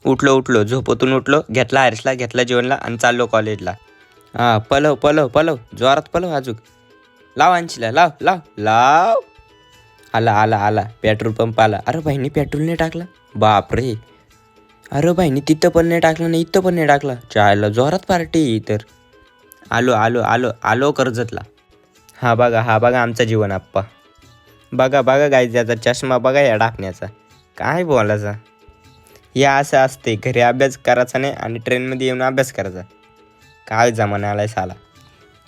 उठलो उठलो झोपेतून उठलो, घेतला हॅरिसला, घेतला जेवणला आणि चाललो कॉलेजला. हां, पलव पलव पलव जोरात पलव अजूक. लाव अंशीला, लाव लाव लाव. आला आला आला पेट्रोल पंप आला. अरे भाईनी पेट्रोल नाही टाकला. बापरे. अरे भाईनी तिथं पण नाही टाकलं नाही, इथं पण नाही टाकला. चायला जोरात पार्टी तर. आलो आलो आलो आलो कर्जतला. हा बघा आमचा जीवन आप्पा. बघा बघा गाईज याचा चष्मा बघा या डाकण्याचा. काय बोलायचा. या असं असते, घरी अभ्यास करायचा नाही आणि ट्रेनमध्ये येऊन अभ्यास करायचा. काय जमाना आलाय साला.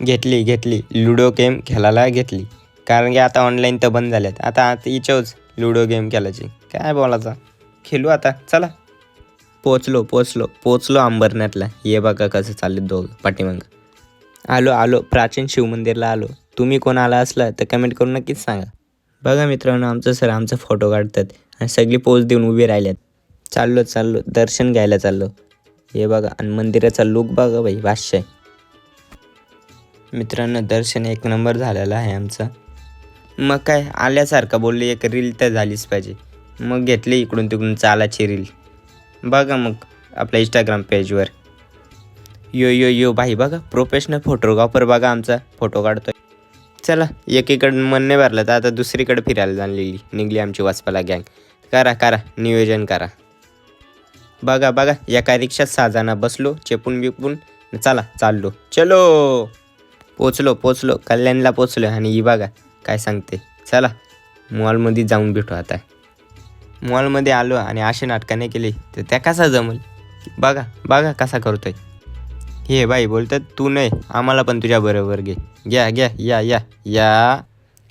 घेतली लुडो गेम खेळायला घेतली. कारण की आता ऑनलाईन तर बंद झाल्यात. आता इच्छाच लुडो गेम खेळायची. काय बोलायचा. खेळू आता चला. पोचलो अंबरनाथला. हे बघा कसं चालले दोघं पाठीमागं. आलो प्राचीन शिवमंदिरला आलो. तुम्ही कोण आला असला तर कमेंट करून नक्कीच सांगा. बघा मित्रांनो आमचं सर आमचा फोटो काढतात आणि सगळी पोज देऊन उभी राहिल्यात. चाललो दर्शन घ्यायला चाललो. हे बघा आणि मंदिराचा लुक बघा बाई बादशाह. मित्रांनो दर्शन एक नंबर झालेला आहे आमचा. मग काय आल्यासारखं बोलले, एक रील तर झालीच पाहिजे. मग घेतली इकडून तिकडून चालाची रील. बघा मग आपल्या इंस्टाग्राम पेजवर. यो भाई बघा प्रोफेशनल फोटोग्राफर बघा आमचा फोटो काढतोय. चला एकीकडं मन नाही भरलं तर आता दुसरीकडे फिरायला निघली आमची वासपाला गँग. करा नियोजन करा. बघा एका रिक्षात 6 जण बसलो चेपून बिपून. चला चाललो चलो. पोचलो कल्याणला पोचलो. आणि ही बघा काय सांगते. चला मॉलमध्ये जाऊन भेटू आता. मॉलमध्ये आलो आणि असे नाटकं नाही केली तर त्या कसा जमल. बघा कसा करतोय. हे बाई बोलतात तू नाही आम्हाला पण तुझ्या बरोबर घ्या या.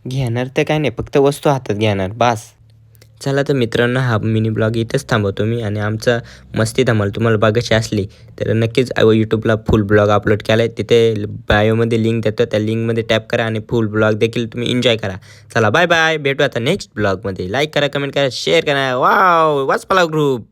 घेणार ते काय नाही, फक्त वस्तू हातात घेणार बास. चला तर मित्रांनो हा मिनी ब्लॉग इथंच थांबवतो मी. आणि आमचा मस्ती धमाल तुम्हाला बघायची असली तर नक्कीच यूट्यूबला फुल ब्लॉग अपलोड केला आहे. तिथे बायोमध्ये लिंक देतो, त्या लिंकमध्ये टॅप करा आणि फुल ब्लॉग देखील तुम्ही एन्जॉय करा. चला बाय भेटू आता नेक्स्ट ब्लॉगमध्ये. लाईक करा, कमेंट करा, शेअर करा. वाव वाचपाला ग्रुप.